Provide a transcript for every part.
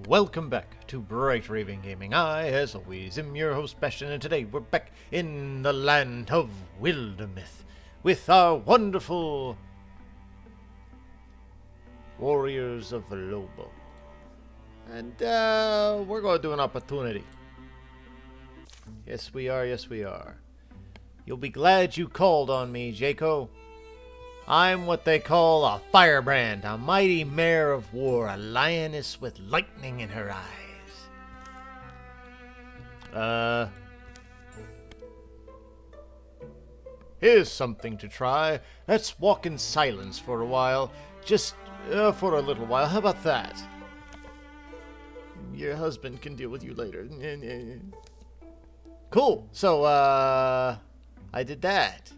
Welcome back to Bright Raven Gaming. I, as always, am your host, Bastion, and today we're back in the land of Wildermyth with our wonderful warriors of Lobos. And, we're going to do an opportunity. Yes, we are. Yes, we are. You'll be glad you called on me, Jaco. I'm what they call a firebrand, a mighty mare of war, a lioness with lightning in her eyes. Here's something to try. Let's walk in silence for a while. Just, for a little while. How about that? Your husband can deal with you later. Cool. So, I did that.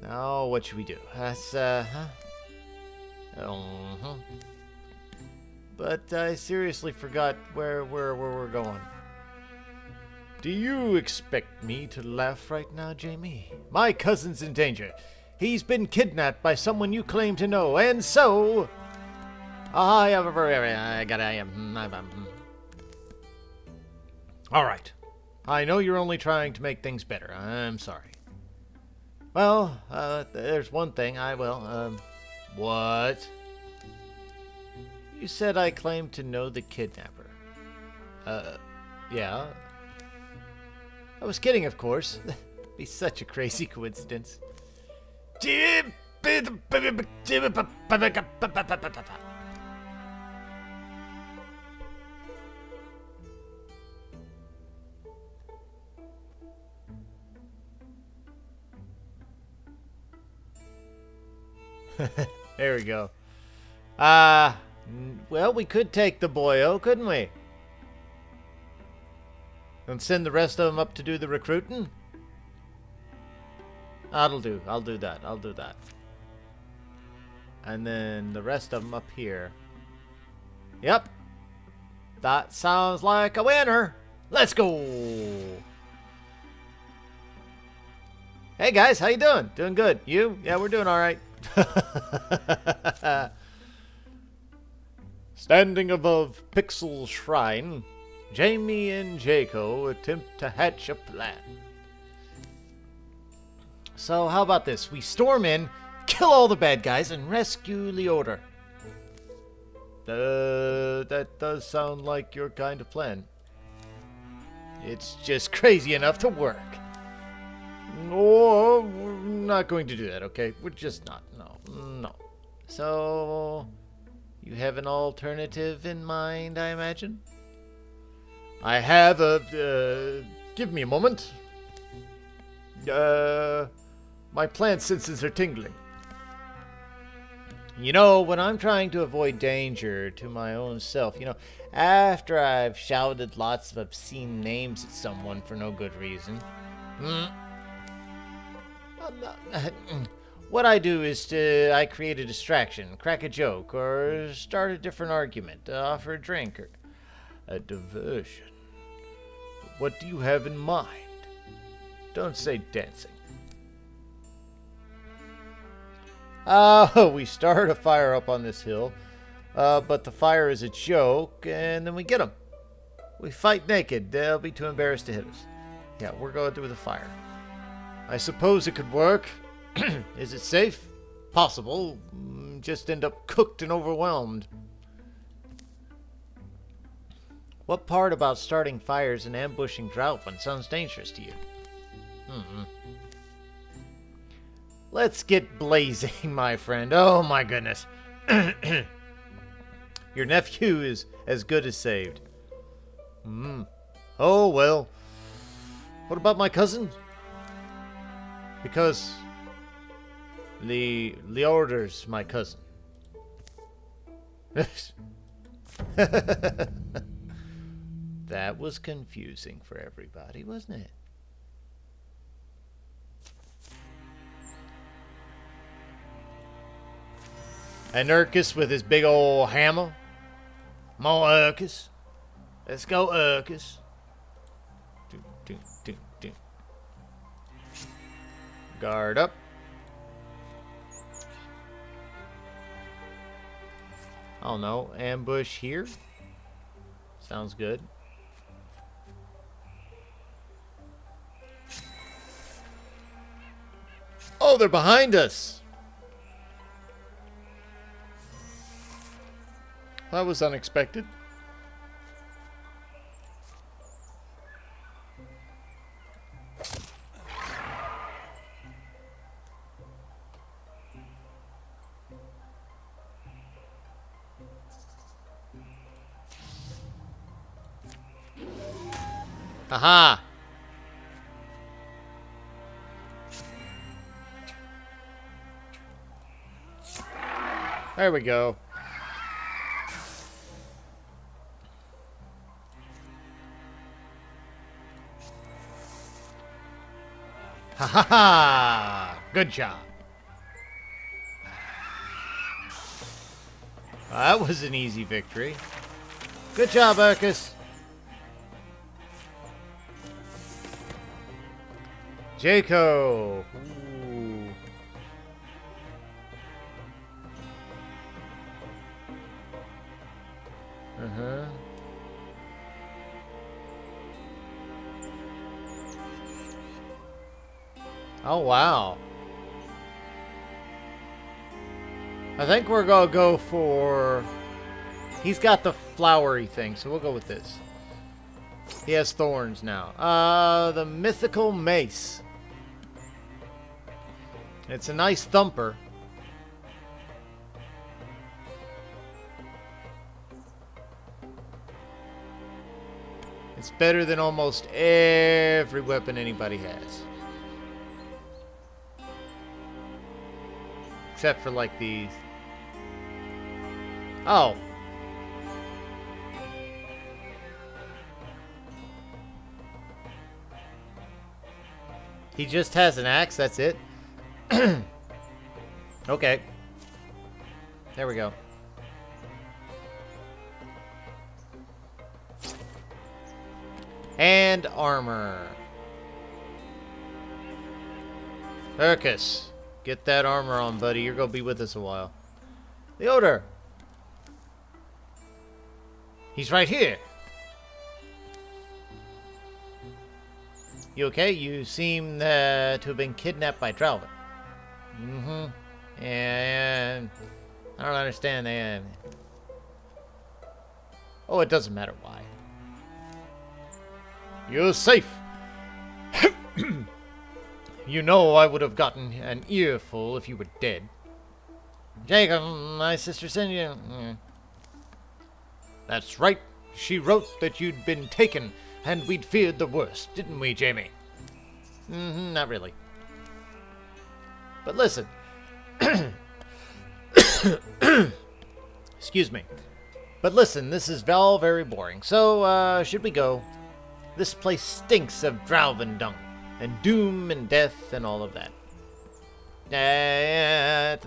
Now, what should we do? But I seriously forgot where we're going. Do you expect me to laugh right now, Jamie? My cousin's in danger. He's been kidnapped by someone you claim to know, and so... Alright. I know you're only trying to make things better. I'm sorry. Well, there's one thing I will, what? You said I claimed to know the kidnapper. Yeah. I was kidding, of course. Be such a crazy coincidence. There we go. Well, we could take the boyo, couldn't we? And send the rest of them up to do the recruiting? That'll do. I'll do that. I'll do that. And then the rest of them up here. Yep. That sounds like a winner. Let's go. Hey guys, how you doing? Doing good. You? Yeah, we're doing all right. Standing above Pixel's shrine, Jamie and Jaco attempt to hatch a plan. So how about this? We storm in, kill all the bad guys, and rescue Leoder. That does sound like your kind of plan. It's just crazy enough to work. No, we're not going to do that, okay? We're just not. No. So, you have an alternative in mind, I imagine? I have give me a moment. My plant senses are tingling. You know, when I'm trying to avoid danger to my own self, after I've shouted lots of obscene names at someone for no good reason, what I do is I create a distraction, crack a joke, or start a different argument, offer a drink, or a diversion. What do you have in mind? Don't say dancing. We start a fire up on this hill, but the fire is a joke, and then we get them. We fight naked. They'll be too embarrassed to hit us. Yeah, we're going to do the fire. I suppose it could work. Is it safe? Possible. Just end up cooked and overwhelmed. What part about starting fires and ambushing drought one sounds dangerous to you? Let's get blazing, my friend. Oh my goodness. Your nephew is as good as saved. Oh well. What about my cousin? Because Leoder's my cousin. That was confusing for everybody, wasn't it? And Urkus with his big old hammer. More Urkus. Let's go, Urkus. Guard up. Oh no, ambush here. Sounds good. Oh, they're behind us. That was unexpected. Aha! There we go. Ha ha ha! Good job. That was an easy victory. Good job, Urkus. Jaco. Ooh. Uh-huh. Oh, wow. I think we're gonna go for... He's got the flowery thing, so we'll go with this. He has thorns now. The mythical mace. It's a nice thumper. It's better than almost every weapon anybody has. Except for like these. Oh. He just has an axe, that's it? Okay. There we go. And armor. Urkus, get that armor on, buddy. You're gonna be with us a while. The odor. He's right here. You okay? You seem to have been kidnapped by Dralvin. Mm-hmm. And I don't understand that. Oh, it doesn't matter why. You're safe. You know I would have gotten an earful if you were dead. Jacob, my sister sent you. That's right. She wrote that you'd been taken, and we'd feared the worst, didn't we, Jamie? Not really. But listen. Excuse me. But listen, this is all very boring. So, should we go? This place stinks of Dralvin dung, and doom and death and all of that.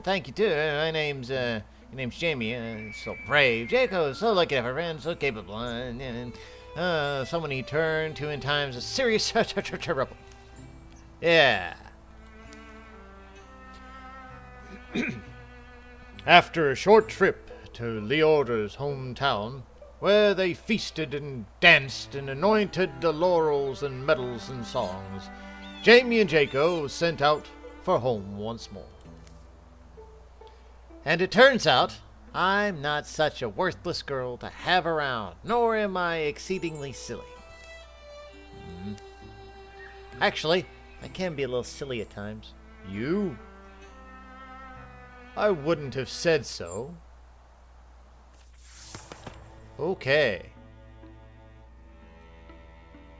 Thank you too. My name's your name's Jamie. So brave, Jaco, so lucky to have a friend, so capable, and someone he turned to in times of serious trouble. Yeah. After a short trip to Leorder's hometown, where they feasted and danced and anointed the laurels and medals and songs, Jamie and Jaco was sent out for home once more. And it turns out, I'm not such a worthless girl to have around, nor am I exceedingly silly. Actually, I can be a little silly at times. You? I wouldn't have said so. Okay.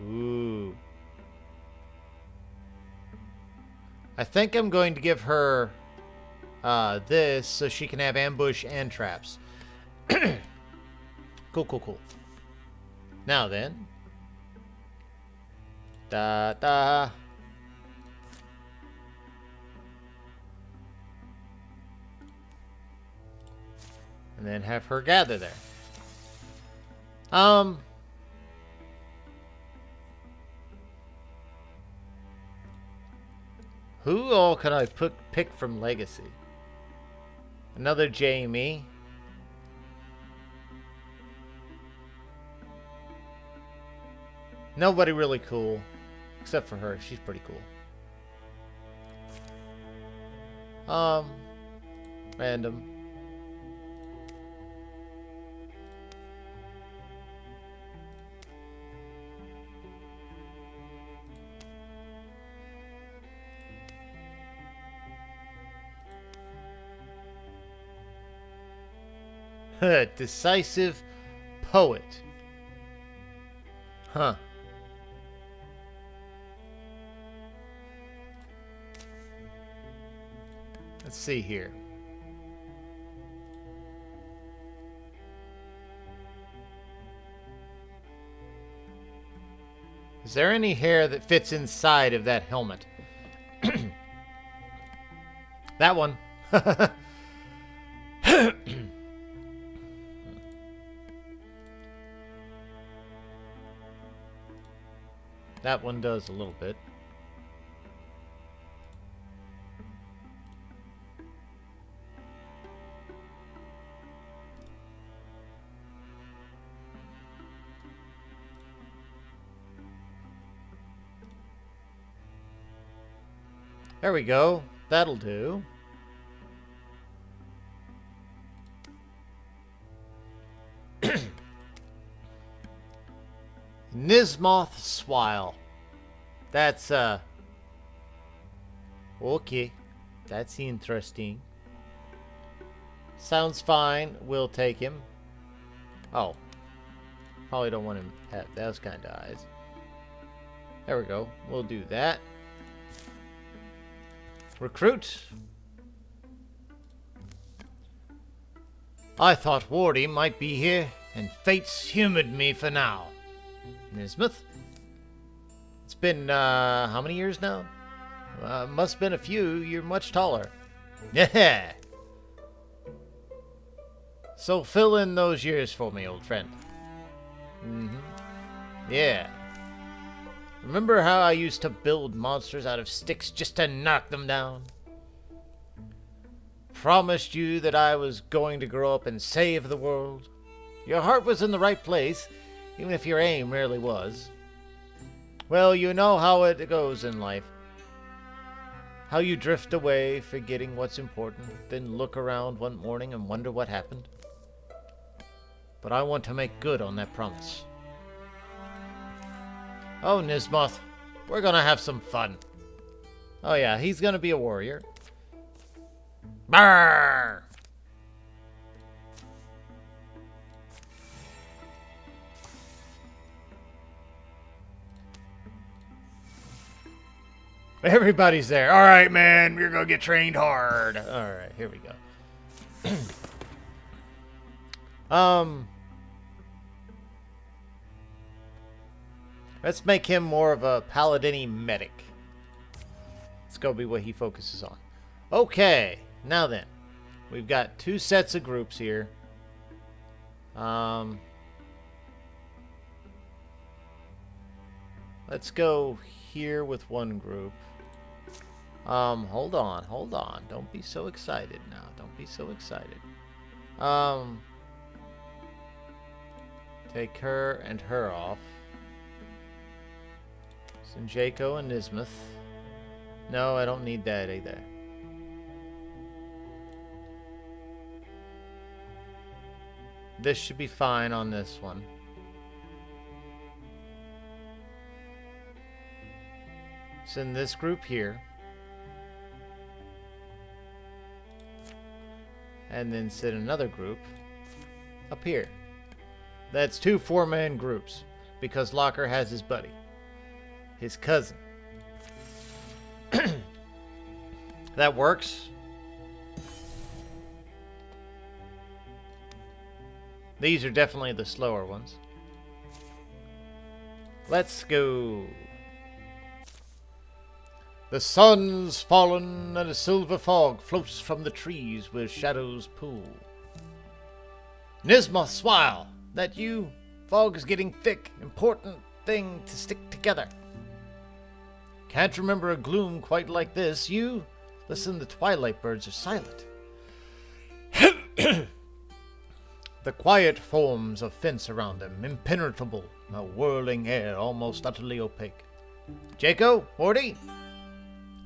Ooh. I think I'm going to give her this so she can have ambush and traps. Cool. Now then. Da. And then have her gather there. Who all can I pick from Legacy? Another Jamie. Nobody really cool. Except for her. She's pretty cool. Random. Decisive poet. Huh. Let's see here. Is there any hair that fits inside of that helmet? That one. That one does a little bit. There we go. That'll do. Nismoth Swile. That's, okay. That's interesting. Sounds fine. We'll take him. Oh. Probably don't want him to have those kind of eyes. There we go. We'll do that. Recruit. I thought Wardy might be here, and fate's humored me for now. Nismoth? It's been, how many years now? Must have been a few. You're much taller. Yeah. So fill in those years for me, old friend. Yeah. Remember how I used to build monsters out of sticks just to knock them down? Promised you that I was going to grow up and save the world. Your heart was in the right place, even if your aim rarely was. Well, you know how it goes in life. How you drift away, forgetting what's important, then look around one morning and wonder what happened. But I want to make good on that promise. Oh, Nismoth, we're gonna have some fun. Oh yeah, he's gonna be a warrior. Brrr! Everybody's there. All right, man, we're gonna get trained hard. All right, here we go. Let's make him more of a paladin-y medic. Let's go be what he focuses on. Okay, now then. We've got two sets of groups here. Let's go here with one group. Hold on. Don't be so excited now. Don't be so excited. Take her and her off. Sinjako and Nismoth. No, I don't need that either. This should be fine on this one. Send this group here. And then send another group up here. That's two 4-man groups, because Locker has his buddy. His cousin. That works. These are definitely the slower ones. Let's go. The sun's fallen and a silver fog floats from the trees where shadows pool. Nismoth Swile, that you? Fog's getting thick. Important thing to stick together. Can't remember a gloom quite like this. You? Listen, the twilight birds are silent. The The quiet forms a fence around them, impenetrable, a whirling air almost utterly opaque. Jaco, Morty,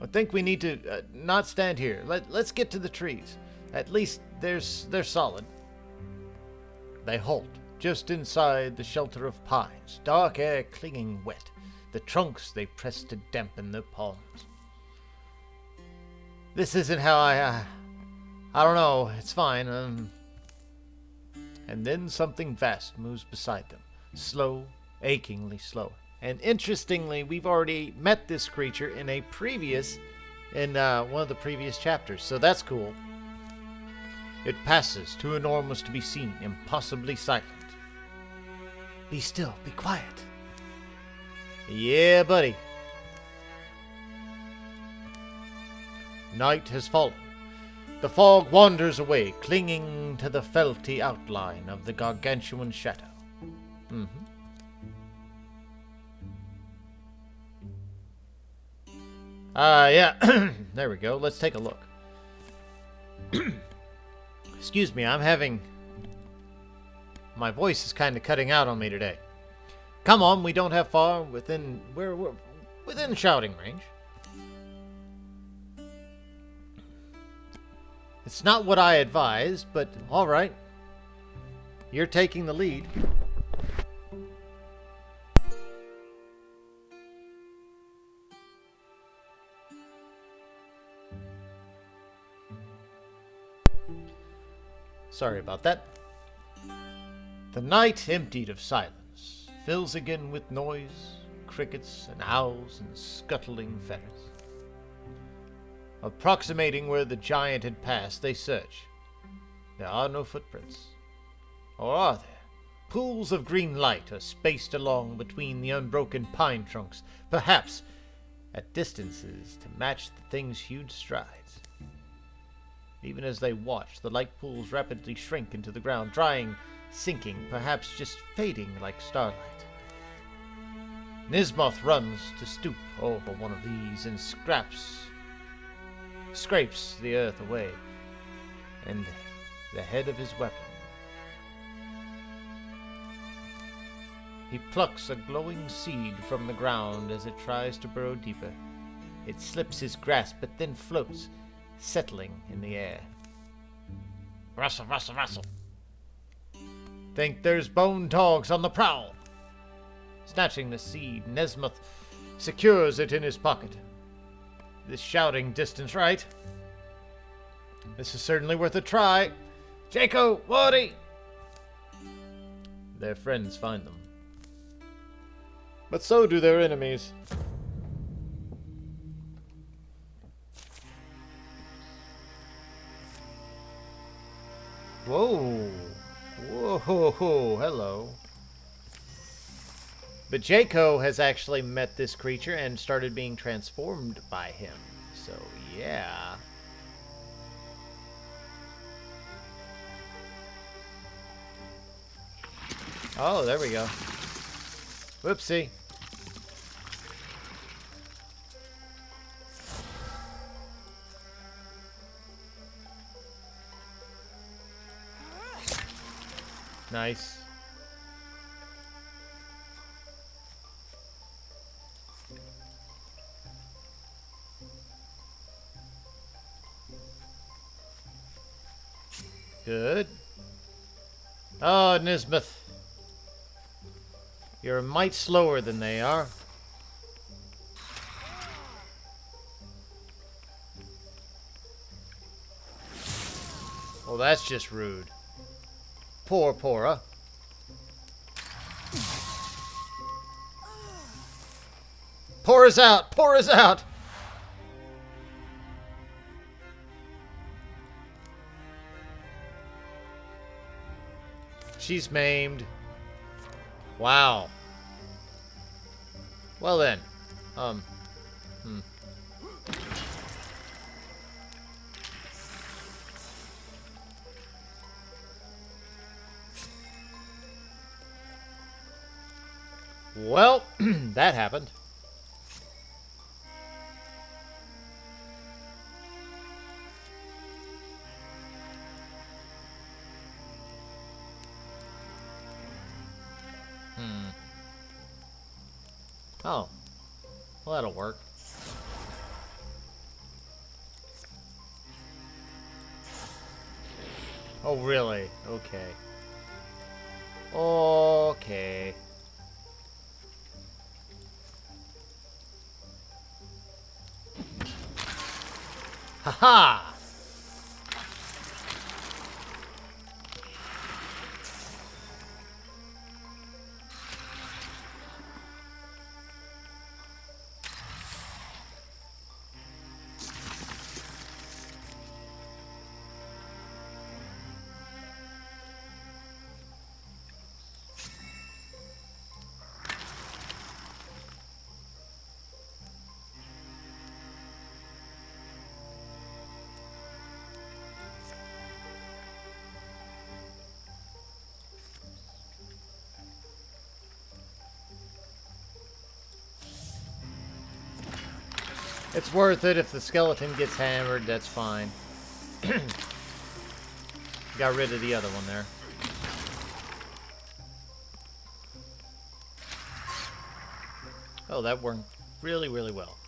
I think we need to not stand here. Let's get to the trees. At least they're solid. They halt just inside the shelter of pines, dark air clinging wet. The trunks they press to dampen their palms. This isn't how I don't know. It's fine. And then something vast moves beside them. Slow, achingly slow. And interestingly, we've already met this creature in one of the previous chapters. So that's cool. It passes, too enormous to be seen, impossibly silent. Be still, be quiet. Yeah, buddy. Night has fallen. The fog wanders away, clinging to the felty outline of the gargantuan shadow. Yeah. There we go. Let's take a look. Excuse me, my voice is kind of cutting out on me today. Come on, we don't have far we're within shouting range. It's not what I advised, but alright. You're taking the lead. Sorry about that. The night, emptied of silence, fills again with noise, crickets and owls and scuttling feathers. Approximating where the giant had passed, they search. There are no footprints. Or are there? Pools of green light are spaced along between the unbroken pine trunks, perhaps at distances to match the thing's huge strides. Even as they watch, the light pools rapidly shrink into the ground, drying, sinking, perhaps just fading like starlight. Nismoth runs to stoop over one of these and scrapes the earth away, and the head of his weapon. He plucks a glowing seed from the ground as it tries to burrow deeper. It slips his grasp, but then floats, settling in the air. Rustle, rustle, rustle. Think there's bone dogs on the prowl. Snatching the seed, Nesmith secures it in his pocket. This shouting distance, right? This is certainly worth a try. Jaco, Woody! Their friends find them. But so do their enemies. Whoa. Whoa, hello. But Jaco has actually met this creature and started being transformed by him. So, yeah. Oh, there we go. Whoopsie. Nice. Good. Oh, Nismeth. You're a mite slower than they are. Well, that's just rude. Poor Pora. Pora's out! Pora's out! She's maimed. Wow. Well then. Well, that happened. Hmm. Oh. Well, that'll work. Oh, really? Okay. Okay. Haha! It's worth it if the skeleton gets hammered, that's fine. Got rid of the other one there. Oh, that worked really, really well.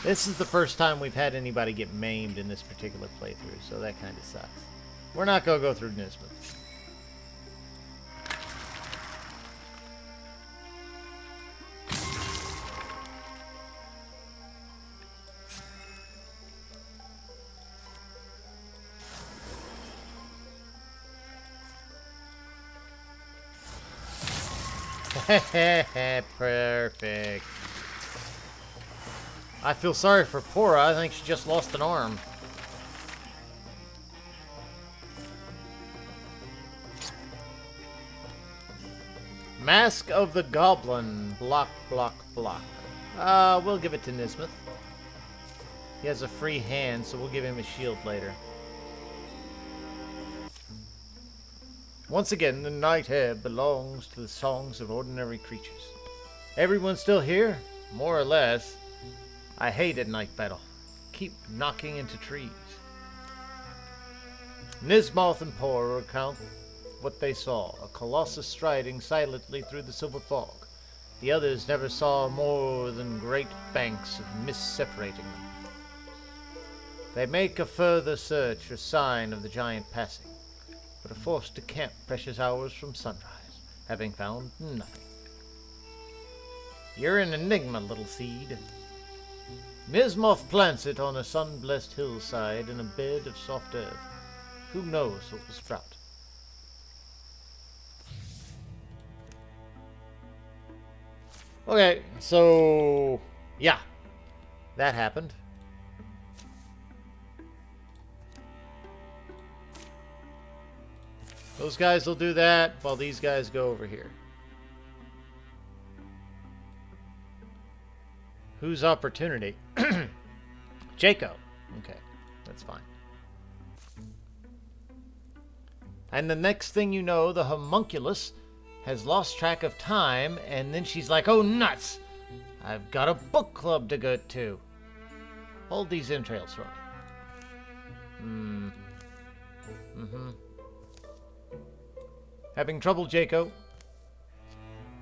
This is the first time we've had anybody get maimed in this particular playthrough, so that kind of sucks. We're not going to go through Nisbeth. Perfect. I feel sorry for Pora. I think she just lost an arm. Mask of the Goblin. Block, block, block. We'll give it to Nisbeth. He has a free hand, so we'll give him a shield later. Once again, the night air belongs to the songs of ordinary creatures. Everyone still here? More or less. I hate a night battle. Keep knocking into trees. Nismoth and Por recount what they saw. A colossus striding silently through the silver fog. The others never saw more than great banks of mist separating them. They make a further search for sign of the giant passing, but are forced to camp precious hours from sunrise, having found nothing. You're an enigma, little seed. Nismoth plants it on a sun-blessed hillside in a bed of soft earth. Who knows what will sprout? Okay, so yeah, that happened. Those guys will do that while these guys go over here. Whose opportunity? Jacob. Okay, that's fine. And the next thing you know, the homunculus has lost track of time, and then she's like, oh, nuts! I've got a book club to go to. Hold these entrails for me. Having trouble, Jaco?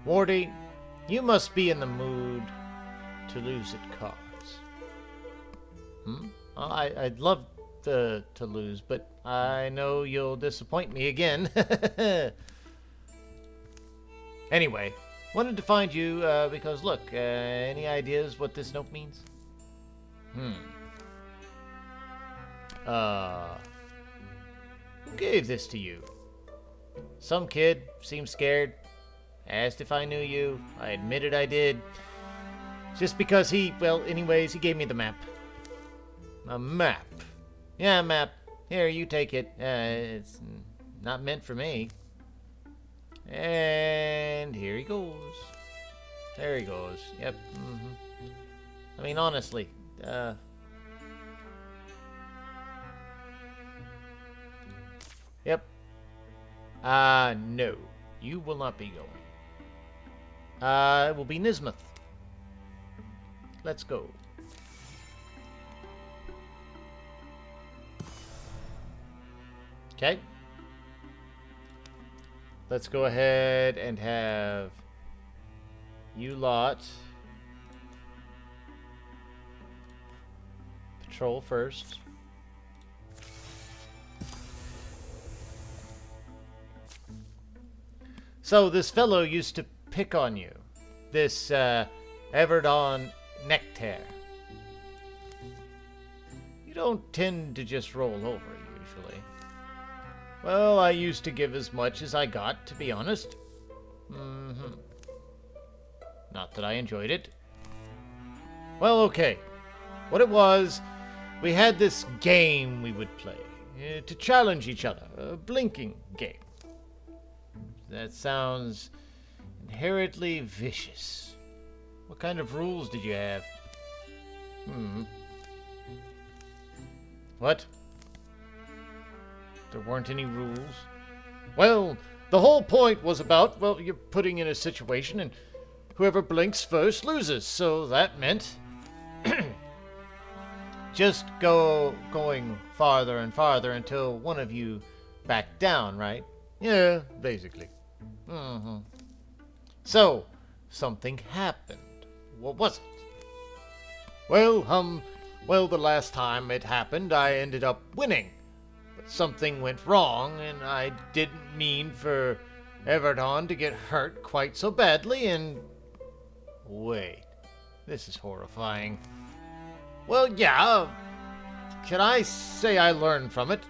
Wardy, you must be in the mood to lose at cards. I'd love to lose, but I know you'll disappoint me again. Anyway, wanted to find you because, look, any ideas what this note means? Who gave this to you? Some kid seemed scared. Asked if I knew you. I admitted I did. Just because he, well, anyways, he gave me the map. A map? Yeah, a map. Here, you take it. It's not meant for me. And here he goes. There he goes. Yep. I mean, honestly, yep. No. You will not be going. It will be Nismoth. Let's go. Okay. Let's go ahead and have you lot patrol first. So this fellow used to pick on you. This Everdon Nectar. You don't tend to just roll over, usually. Well, I used to give as much as I got, to be honest. Not that I enjoyed it. Well, okay. What it was, we had this game we would play to challenge each other. A blinking game. That sounds inherently vicious. What kind of rules did you have? What? There weren't any rules? Well, the whole point was about, well, you're putting in a situation and whoever blinks first loses. So that meant just going farther and farther until one of you backed down, right? Yeah, basically. So, something happened. What was it? Well, the last time it happened, I ended up winning. But something went wrong, and I didn't mean for Everdon to get hurt quite so badly, and... Wait, this is horrifying. Well, yeah, can I say I learned from it?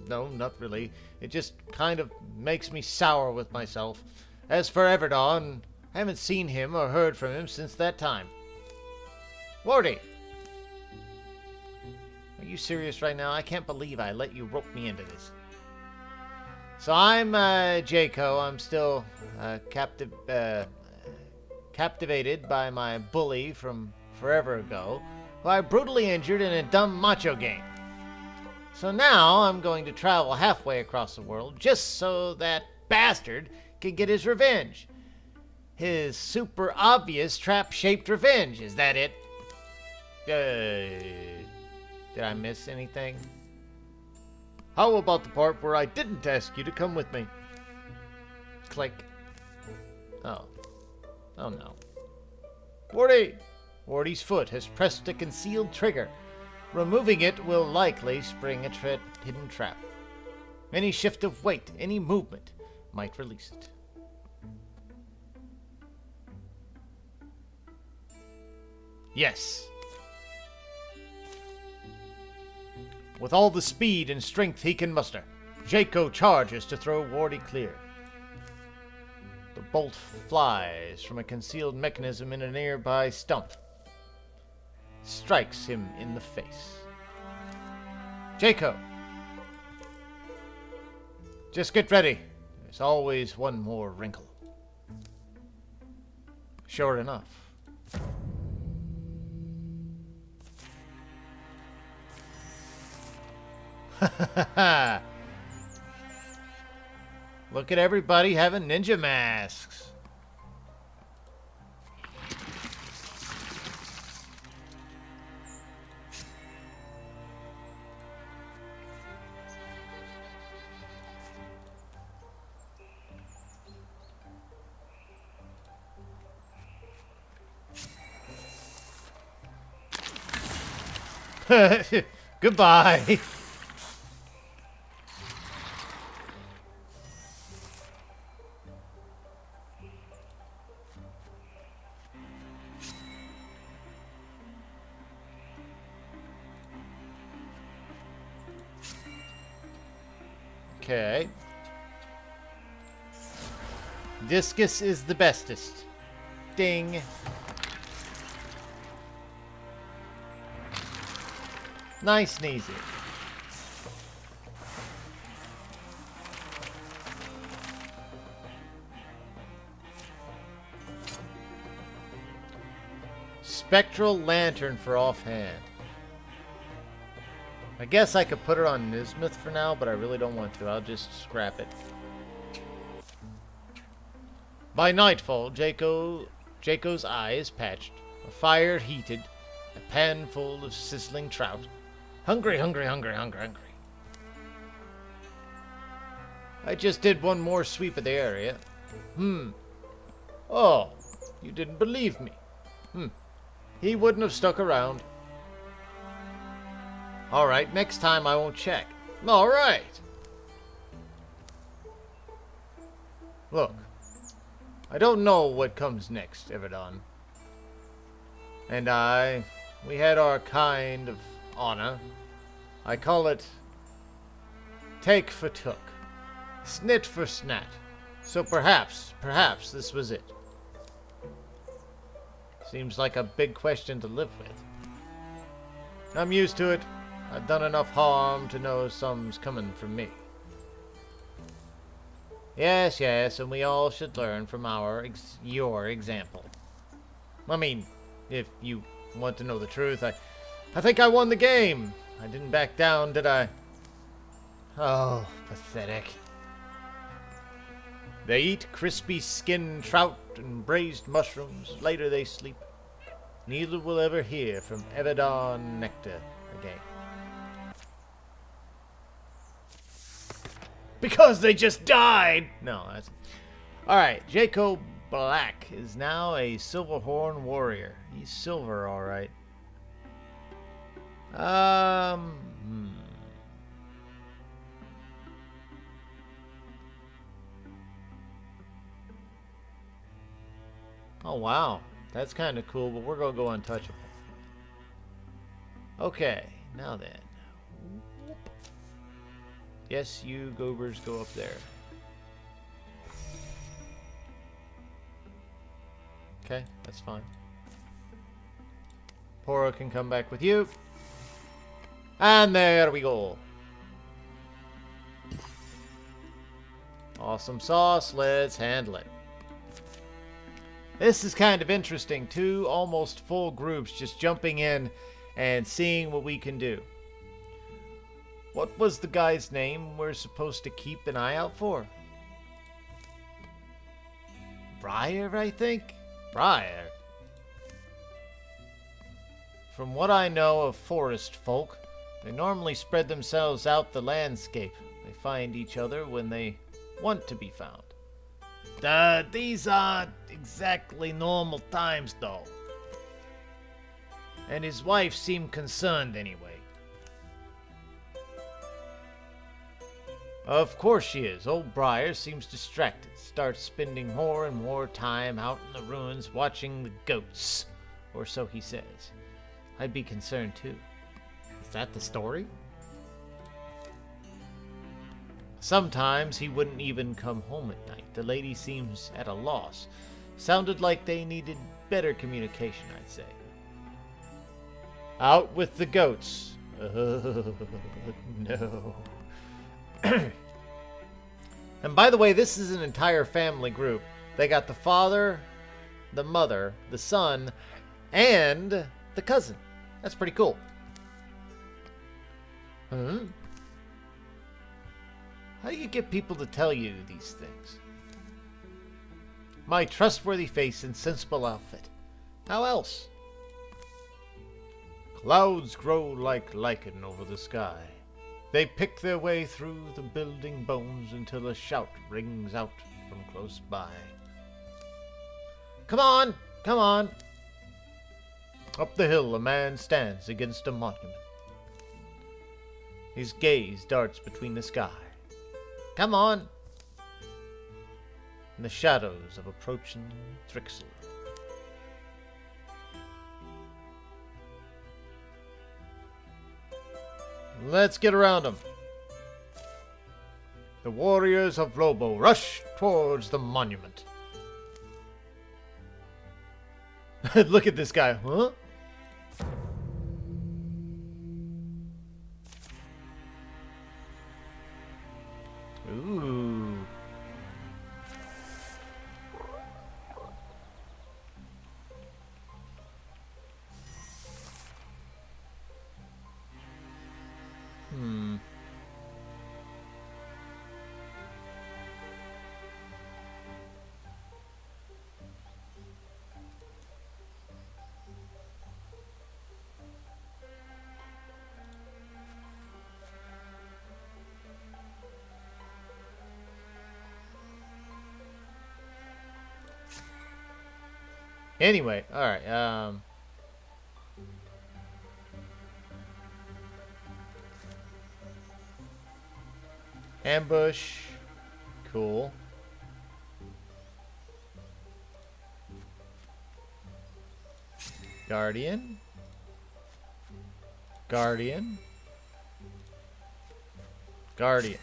No, not really. It just kind of makes me sour with myself. As for Everdon, I haven't seen him or heard from him since that time. Wardy! Are you serious right now? I can't believe I let you rope me into this. So I'm Jaco. I'm still captivated by my bully from forever ago, who I brutally injured in a dumb macho game. So now I'm going to travel halfway across the world just so that bastard can get his revenge. His super obvious trap-shaped revenge. Is that it? Did I miss anything? How about the part where I didn't ask you to come with me? Click. Oh. Oh no. Wardy! Wardy's foot has pressed a concealed trigger. Removing it will likely spring a hidden trap. Any shift of weight, any movement, might release it. Yes. With all the speed and strength he can muster, Jaco charges to throw Wardy clear. The bolt flies from a concealed mechanism in a nearby stump. Strikes him in the face. Jaco! Just get ready. There's always one more wrinkle. Sure enough. Look at everybody having ninja masks. Goodbye. Okay. Discus is the bestest. Ding. Nice and easy. Spectral Lantern for offhand. I guess I could put it on Nismith for now, but I really don't want to. I'll just scrap it. By nightfall, Jaco's eye is patched, a fire heated, a pan full of sizzling trout. Hungry, hungry, hungry, hungry, hungry. I just did one more sweep of the area. Oh, you didn't believe me. He wouldn't have stuck around. Alright, next time I won't check. Alright. Look, I don't know what comes next, Everdon. And we had our kind of honor. I call it take for took, snit for snat. So perhaps this was it. Seems like a big question to live with. I'm used to it. I've done enough harm to know some's coming from me. Yes, and we all should learn from your example. I mean, if you want to know the truth, I think I won the game. I didn't back down, did I? Oh, pathetic. They eat crispy skinned trout and braised mushrooms. Later they sleep. Neither will ever hear from Everdon Nectar again. Because they just died! No, that's... Alright, Jacob Black is now a Silverhorn warrior. He's silver, alright. Oh, wow. That's kind of cool, but we're going to go untouchable. Okay, now then. Yes, you goobers go up there. Okay, that's fine. Poro can come back with you. And there we go. Awesome sauce. Let's handle it. This is kind of interesting. Two almost full groups just jumping in and seeing what we can do. What was the guy's name we're supposed to keep an eye out for? Briar, I think? Briar. From what I know of forest folk, they normally spread themselves out the landscape. They find each other when they want to be found. These aren't exactly normal times, though. And his wife seemed concerned anyway. Of course she is. Old Briar seems distracted. Starts spending more and more time out in the ruins watching the goats. Or so he says. I'd be concerned too. Is that the story? Sometimes he wouldn't even come home at night. The lady seems at a loss. Sounded like they needed better communication, I'd say. Out with the goats. No. And by the way, this is an entire family group. They got the father, the mother, the son, and the cousin. That's pretty cool. How do you get people to tell you these things? My trustworthy face and sensible outfit. How else? Clouds grow like lichen over the sky. They pick their way through the building bones until a shout rings out from close by. Come on! Come on! Up the hill a man stands against a monument. His gaze darts between the sky. Come on! In the shadows of approaching Thrixel. Let's get around him. The warriors of Lobo rush towards the monument. Look at this guy, huh? Ooh. Anyway, alright. Ambush. Cool. Guardian. Guardian. Guardian.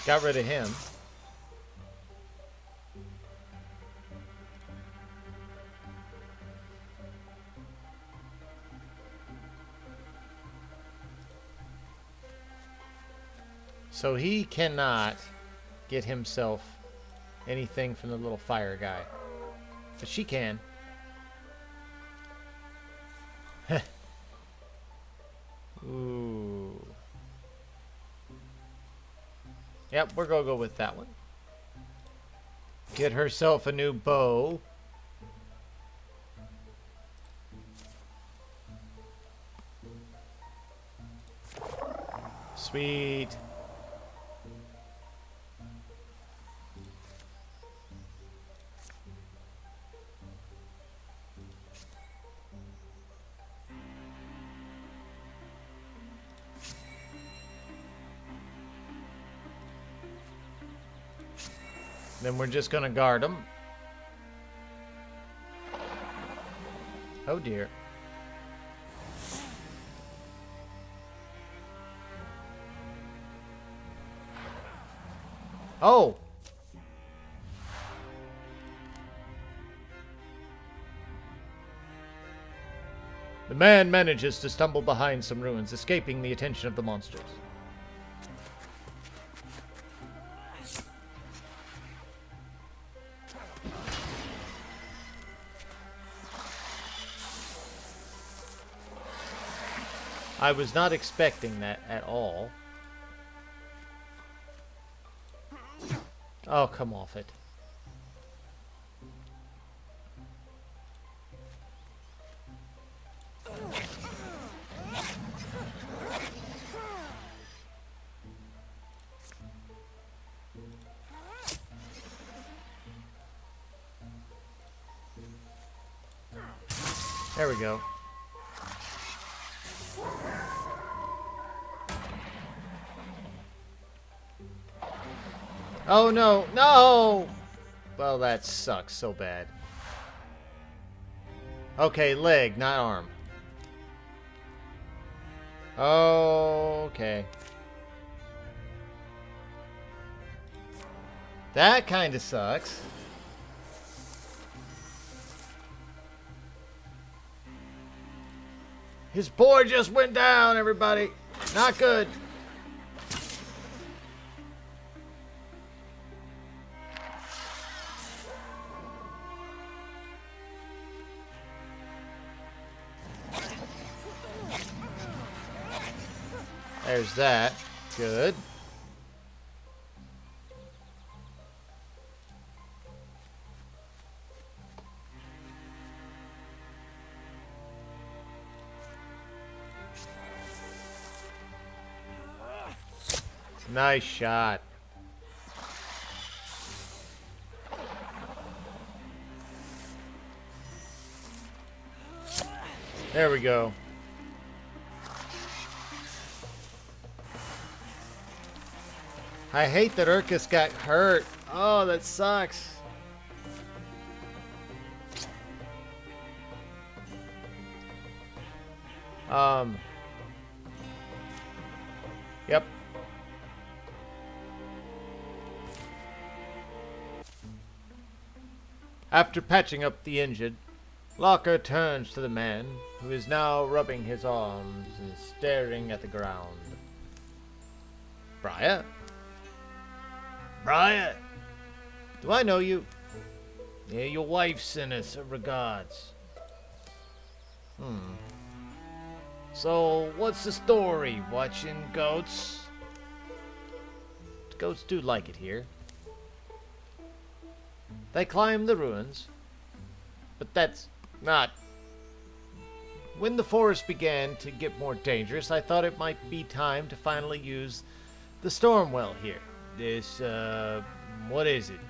Got rid of him. So he cannot get himself anything from the little fire guy. But she can. Ooh. Yep, we're gonna go with that one. Get herself a new bow. Sweet. Then we're just gonna guard them. Oh dear. Oh! The man manages to stumble behind some ruins, escaping the attention of the monsters. I was not expecting that at all. Oh, come off it. There we go. Oh no, no! Well, that sucks so bad. Okay, leg, not arm. Okay. That kind of sucks. His board just went down, everybody. Not good. There's that. Good. Nice shot. There we go. I hate that Urkus got hurt. Oh, that sucks. Yep. After patching up the injured, Locker turns to the man, who is now rubbing his arms and staring at the ground. Briar? Briar? Do I know you? Yeah, your wife sent us her regards. So, what's the story? Watching goats? Goats do like it here. They climb the ruins, but that's not... When the forest began to get more dangerous, I thought it might be time to finally use the storm well here. This, what is it?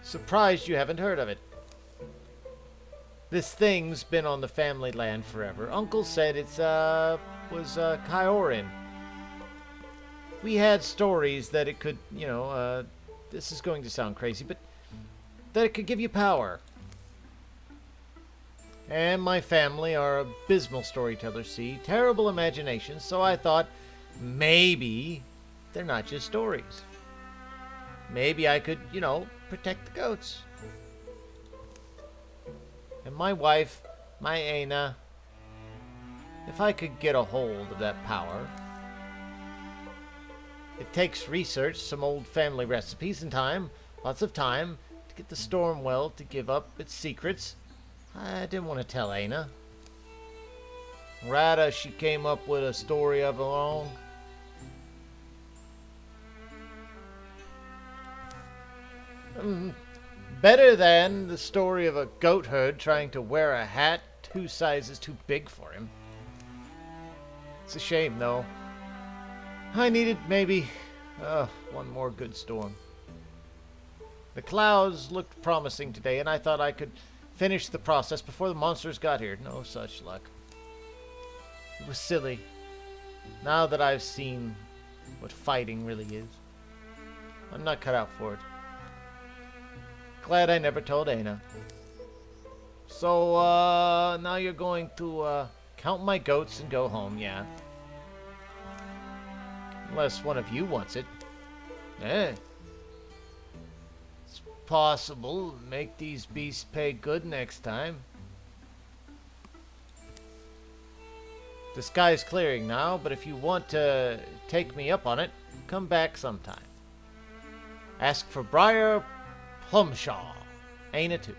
Surprised you haven't heard of it. This thing's been on the family land forever. Uncle said it's, was Kyorin. We had stories that it could, you know, this is going to sound crazy, but that it could give you power. And my family are abysmal storytellers, see? Terrible imaginations, so I thought maybe they're not just stories. Maybe I could, you know, protect the goats. And my wife, my Aina, if I could get a hold of that power. It takes research, some old family recipes, and time, lots of time, to get the storm well to give up its secrets. I didn't want to tell Aina. Rather, she came up with a story of her own. Better than the story of a goat herd trying to wear a hat 2 sizes too big for him. It's a shame, though. I needed maybe one more good storm. The clouds looked promising today, and I thought I could finish the process before the monsters got here. No such luck. It was silly. Now that I've seen what fighting really is, I'm not cut out for it. Glad I never told Aina. So, now you're going to, count my goats and go home, yeah? Unless one of you wants it. Eh. It's possible. Make these beasts pay good next time. The sky's clearing now, but if you want to take me up on it, come back sometime. Ask for Briar Plumshaw. Ain't it too?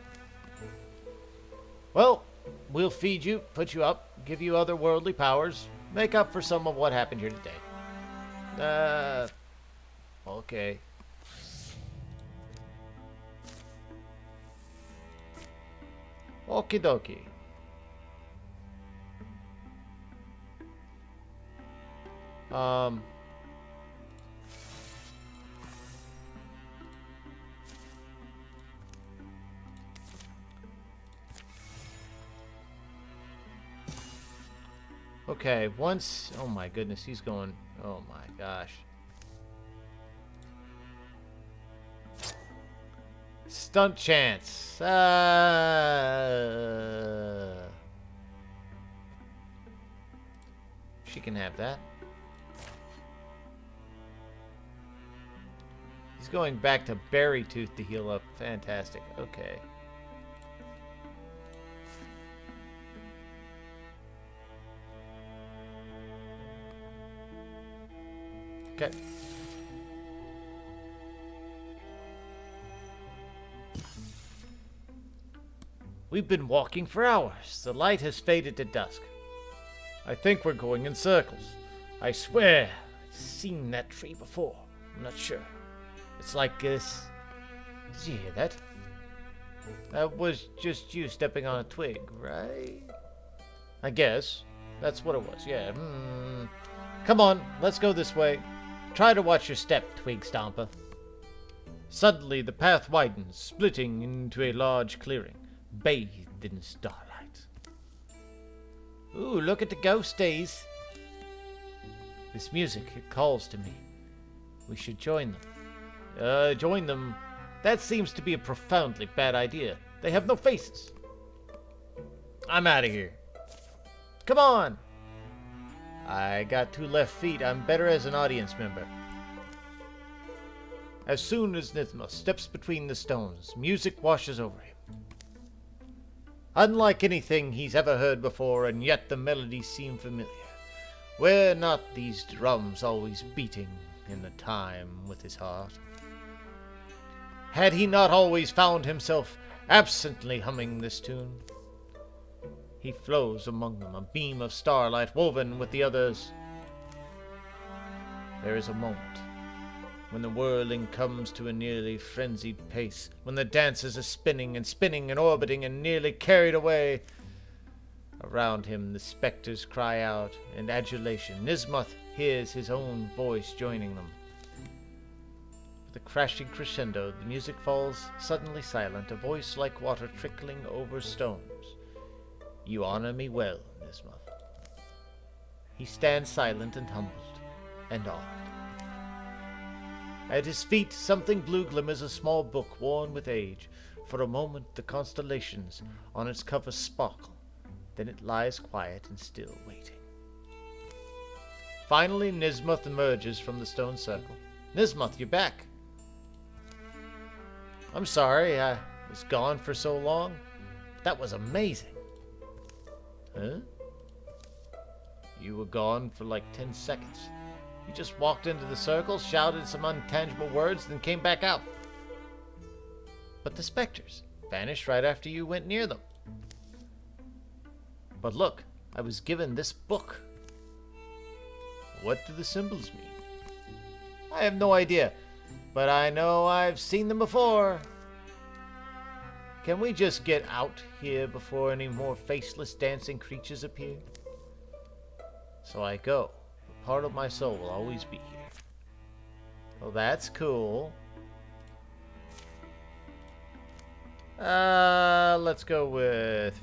Well, we'll feed you, put you up, give you otherworldly powers, make up for some of what happened here today. Okay. Okie dokie. Okay, once... Oh my goodness, he's going... Oh my gosh. Stunt chance. She can have that. He's going back to Berry Tooth to heal up. Fantastic. Okay. Okay. We've been walking for hours. The light has faded to dusk. I think we're going in circles. I swear I've seen that tree before. I'm not sure. It's like this. Did you hear that? That was just you stepping on a twig, right? I guess. That's what it was, yeah. Come on, let's go this way. Try to watch your step, Twig Stomper. Suddenly, the path widens, splitting into a large clearing, bathed in starlight. Ooh, look at the ghosties. This music, it calls to me. We should join them. Join them? That seems to be a profoundly bad idea. They have no faces. I'm out of here. Come on! I got 2 left feet. I'm better as an audience member. As soon as Nithma steps between the stones, music washes over him. Unlike anything he's ever heard before, and yet the melodies seem familiar. Were not these drums always beating in the time with his heart? Had he not always found himself absently humming this tune? He flows among them, a beam of starlight woven with the others. There is a moment when the whirling comes to a nearly frenzied pace, when the dancers are spinning and spinning and orbiting and nearly carried away. Around him the specters cry out in adulation. Nismuth hears his own voice joining them. With a crashing crescendo, the music falls suddenly silent, a voice like water trickling over stones. You honor me well, Nismuth. He stands silent and humbled and awed. At his feet, something blue glimmers, a small book worn with age. For a moment, the constellations on its cover sparkle. Then it lies quiet and still, waiting. Finally, Nismuth emerges from the stone circle. Nismuth, you're back. I'm sorry I was gone for so long. That was amazing. Huh? You were gone for like 10 seconds. You just walked into the circle, shouted some unintelligible words, then came back out. But the specters vanished right after you went near them. But look, I was given this book. What do the symbols mean? I have no idea, but I know I've seen them before. Can we just get out here before any more faceless dancing creatures appear? So I go. Part of my soul will always be here. Well, that's cool. Let's go with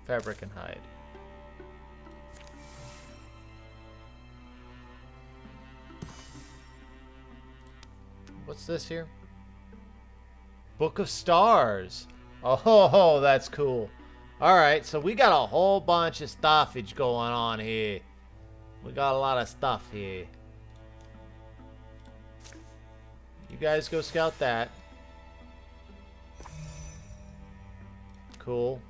fabric and hide. What's this here? Book of Stars. Oh, that's cool. Alright, so we got a whole bunch of stuffage going on here. We got a lot of stuff here. You guys go scout that. Cool.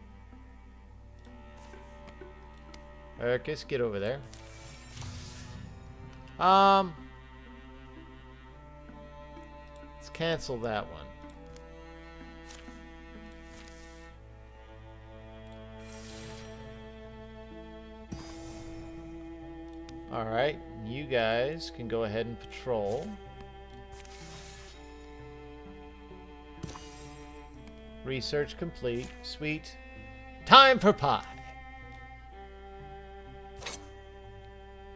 Ericus, get over there. Let's cancel that one. Alright, you guys can go ahead and patrol. Research complete. Sweet. Time for pie!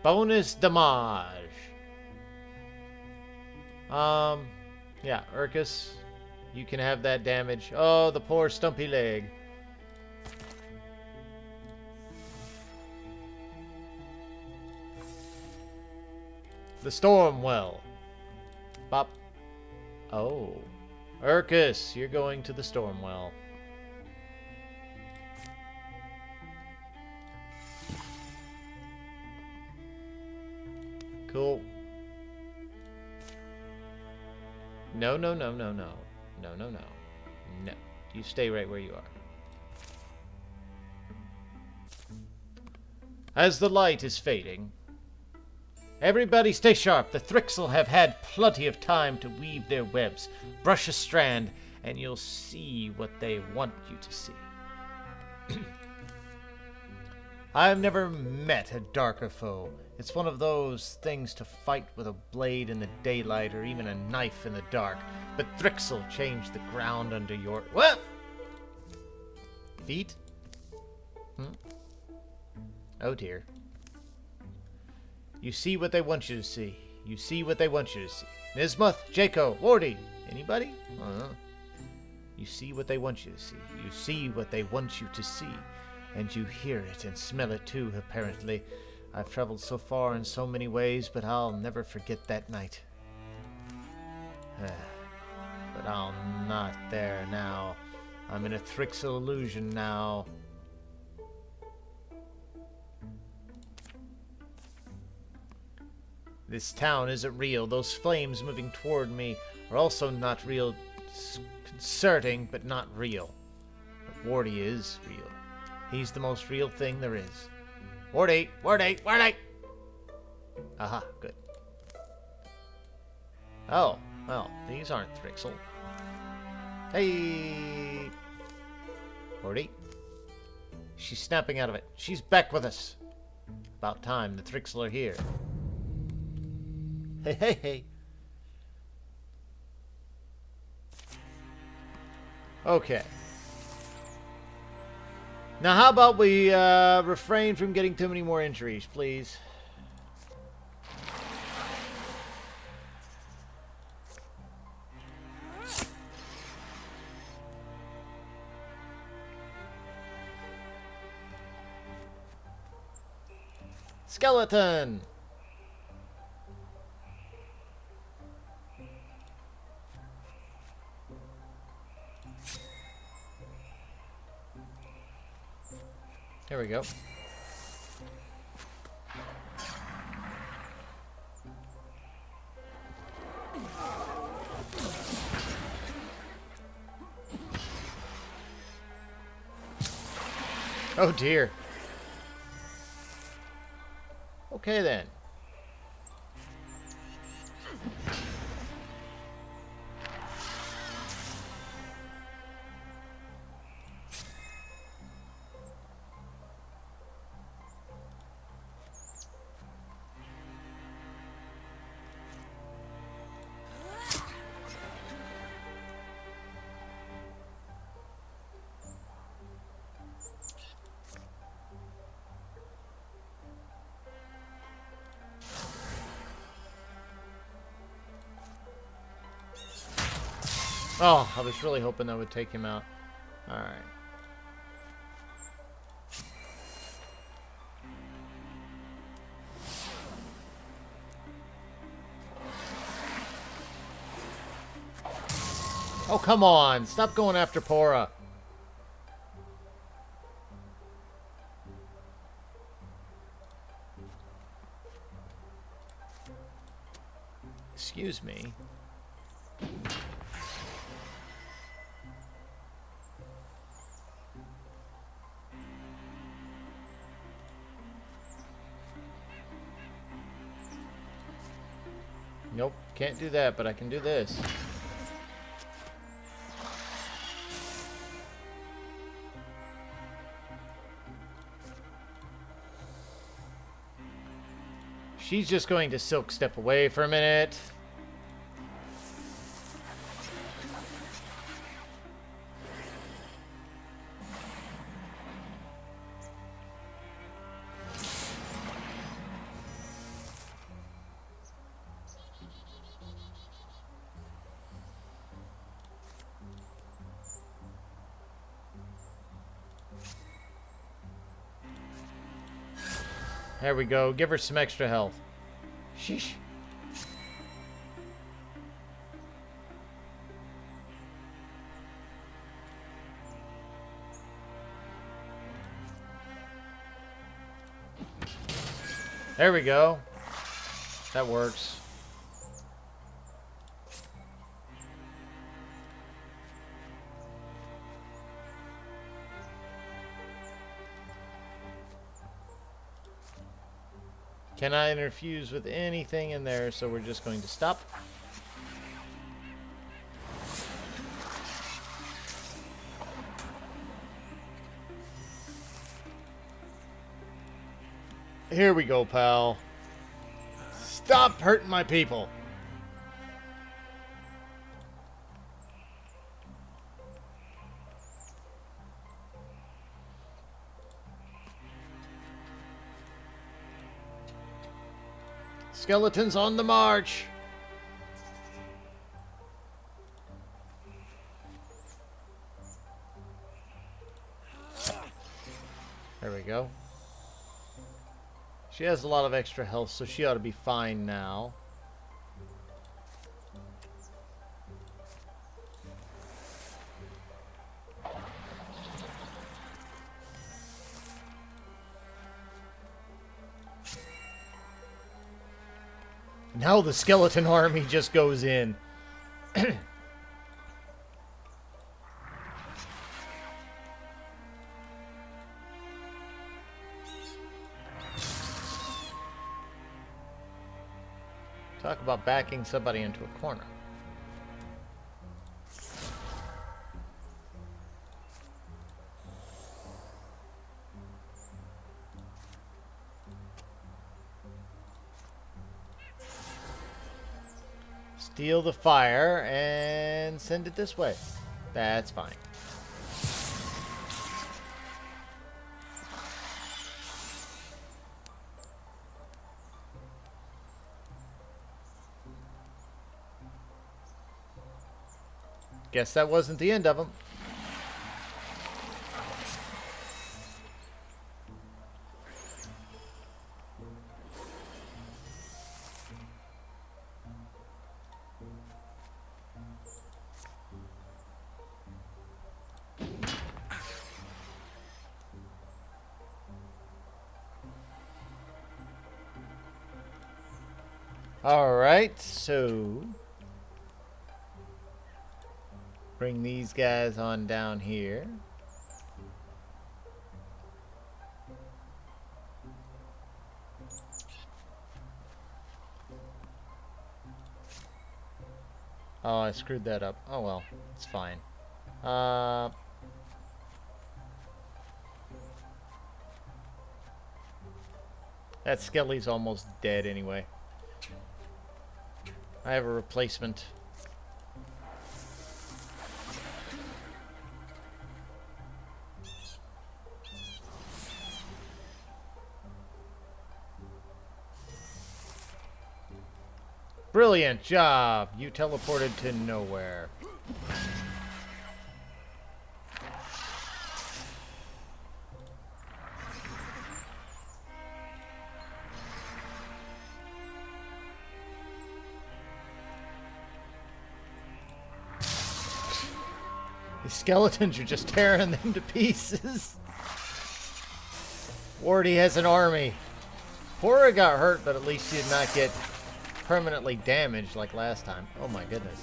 Bonus damage. Yeah, Urkus, you can have that damage. Oh, the poor stumpy leg. The storm well. Bop. Oh. Urkus, you're going to the storm well. Cool. No. No. You stay right where you are. As the light is fading, everybody stay sharp. The Thrixel have had plenty of time to weave their webs. Brush a strand, and you'll see what they want you to see. I've never met a darker foe. It's one of those things to fight with a blade in the daylight or even a knife in the dark. But Thrixel changed the ground under your... What? Feet? Oh dear. You see what they want you to see. You see what they want you to see. Nismuth, Jaco, Wardy. Anybody? You see what they want you to see. You see what they want you to see. And you hear it and smell it too, apparently. I've traveled so far in so many ways, but I'll never forget that night. But I'm not there now. I'm in a Thrixel illusion now. This town isn't real. Those flames moving toward me are also not real. Disconcerting, but not real. But Wardy is real. He's the most real thing there is. Wardy! Wardy! Wardy! Aha, good. Oh, well, these aren't Thrixel. Hey! Wardy? She's snapping out of it. She's back with us. About time. The Thrixl are here. Hey, hey, hey. Okay. Now, how about we refrain from getting too many more injuries, please? Skeleton! Here we go. Oh dear. Okay then. Oh, I was really hoping that would take him out. Alright. Oh, come on. Stop going after Pora. Excuse me. Nope, can't do that, but I can do this. She's just going to silk step away for a minute. There we go. Give her some extra health. Sheesh. There we go. That works. Cannot interfuse with anything in there, so we're just going to stop. Here we go, pal. Stop hurting my people. Skeletons on the march. There we go. She has a lot of extra health, so she ought to be fine now. Now the skeleton army just goes in. Talk about backing somebody into a corner. steal the fire and send it this way. That's fine. Guess that wasn't the end of them. Alright, so bring these guys on down here. Oh, I screwed that up. Oh well, it's fine. That Skelly's almost dead anyway. I have a replacement. Brilliant job! You teleported to nowhere. These skeletons are just tearing them to pieces. Wardy has an army. Pora got hurt, but at least he did not get permanently damaged like last time. Oh my goodness.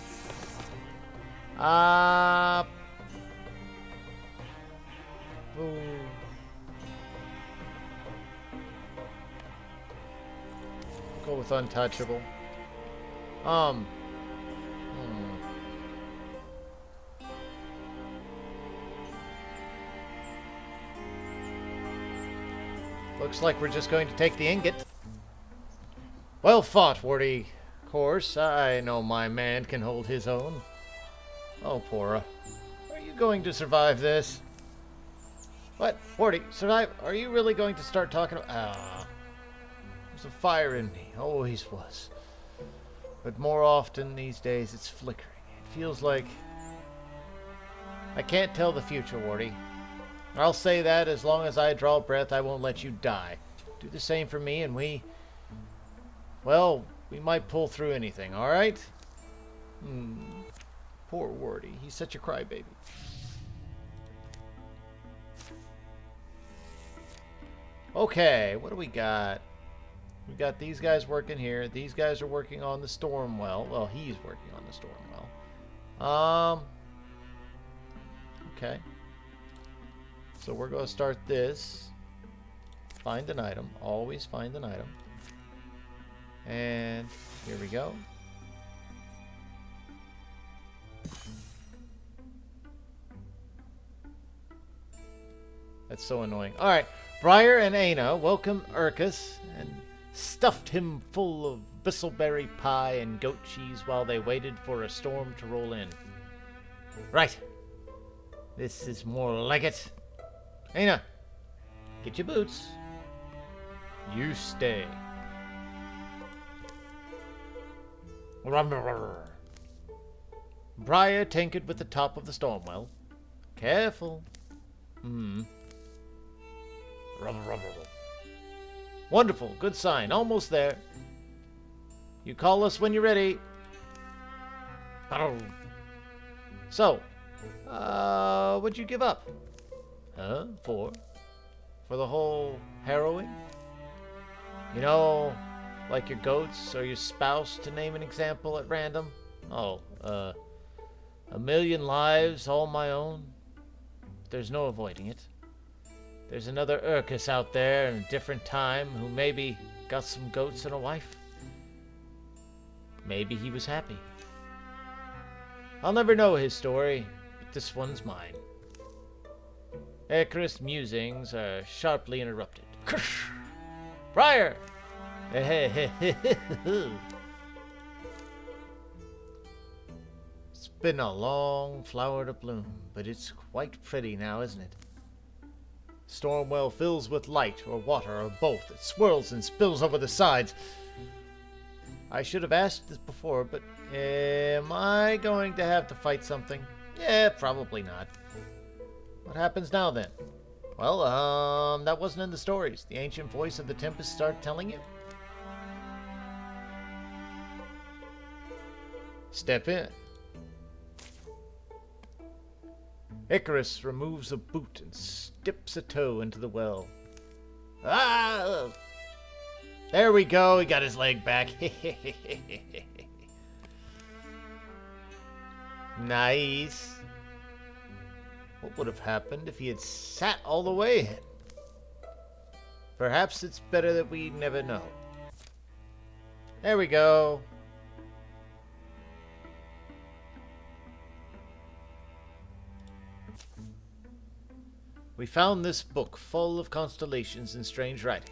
Go with untouchable. Looks like we're just going to take the ingot. Well fought, Wardy. Of course, I know my man can hold his own. Oh, Pora. Are you going to survive this? What? Wardy, survive? Are you really going to start talking about... there's a fire in me. Always was. But more often these days, it's flickering. It feels like... I can't tell the future, Wardy. I'll say that as long as I draw breath, I won't let you die. Do the same for me, and we... well, we might pull through anything, alright? Poor Wardy. He's such a crybaby. Okay, what do we got? We got these guys working here. These guys are working on the storm well. Well, he's working on the storm well. Okay. So we're going to start this. Find an item. Always find an item. And here we go. That's so annoying. Alright. Briar and Aina welcomed Urkus and stuffed him full of bristleberry pie and goat cheese while they waited for a storm to roll in. Right. This is more like it. Aina, get your boots. You stay. Briar tinkered with the top of the storm well. Careful. Wonderful. Good sign. Almost there. You call us when you're ready. So, what'd you give up? Huh? For the whole harrowing? You know, like your goats or your spouse, to name an example at random? Oh, 1,000,000 lives, all my own. There's no avoiding it. There's another Urkus out there in a different time who maybe got some goats and a wife. Maybe he was happy. I'll never know his story, but this one's mine. Icarus' musings are sharply interrupted. Briar! been a long flower to bloom, but it's quite pretty now, isn't it? Stormwell fills with light or water or both. It swirls and spills over the sides. I should have asked this before, but am I going to have to fight something? Yeah, probably not. What happens now then? Well, that wasn't in the stories. The ancient voice of the Tempest started telling you. Step in. Icarus removes a boot and dips a toe into the well. Ah! There we go. He got his leg back. Nice. What would have happened if he had sat all the way in? Perhaps it's better that we never know. There we go. We found this book full of constellations and strange writings.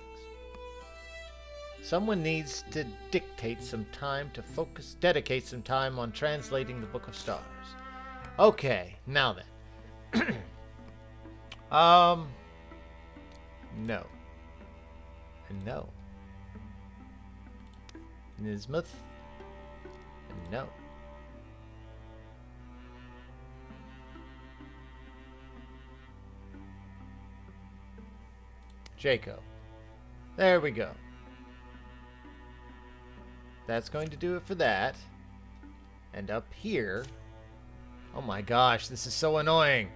Someone needs to dedicate some time on translating the Book of Stars. Okay, now then. No. And no. Nismuth. And no. Jacob. There we go. That's going to do it for that. And up here... Oh my gosh, this is so annoying.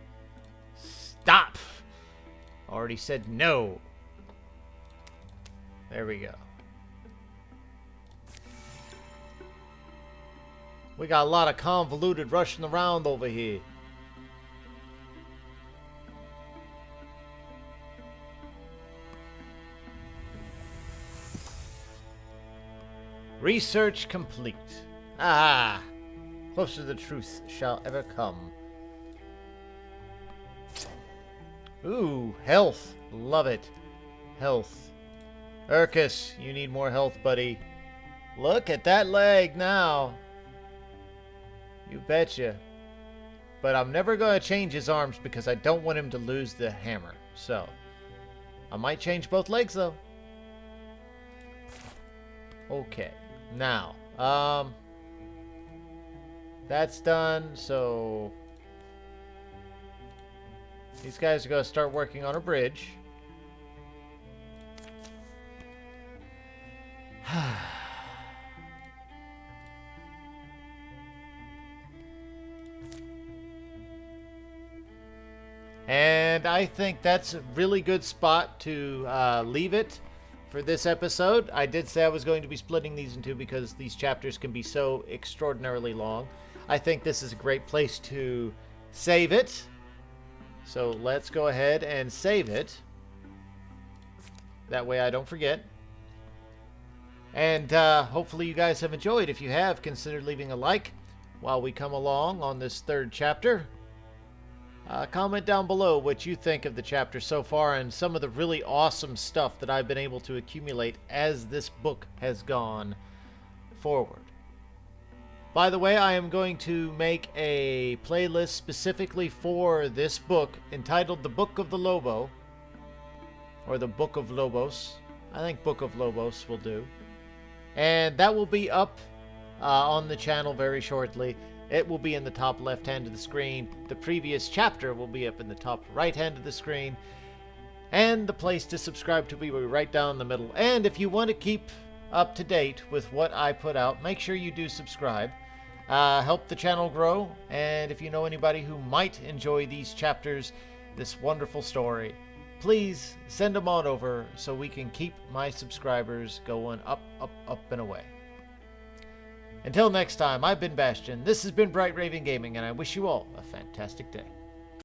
Stop! Already said no. There we go. We got a lot of convoluted rushing around over here. Research complete. Ah! Closer to the truth shall ever come. Ooh, health. Love it. Health. Urkus, you need more health, buddy. Look at that leg now. You betcha. But I'm never going to change his arms because I don't want him to lose the hammer. So, I might change both legs, though. Okay. Now, that's done, so these guys are going to start working on a bridge. And I think that's a really good spot to leave it for this episode. I did say I was going to be splitting these in two because these chapters can be so extraordinarily long. I think this is a great place to save it. So let's go ahead and save it. That way I don't forget. And hopefully you guys have enjoyed. If you have, consider leaving a like while we come along on this third chapter. Comment down below what you think of the chapter so far and some of the really awesome stuff that I've been able to accumulate as this book has gone forward. By the way, I am going to make a playlist specifically for this book entitled The Book of the Lobo, or The Book of Lobos. I think Book of Lobos will do. And that will be up on the channel very shortly. It will be in the top left hand of the screen. The previous chapter will be up in the top right hand of the screen. And the place to subscribe to will be right down the middle. And if you want to keep up to date with what I put out, make sure you do subscribe. Help the channel grow. And if you know anybody who might enjoy these chapters, this wonderful story, please send them on over so we can keep my subscribers going up, up, up, and away. Until next time, I've been Bastion, this has been Bright Raven Gaming, and I wish you all a fantastic day.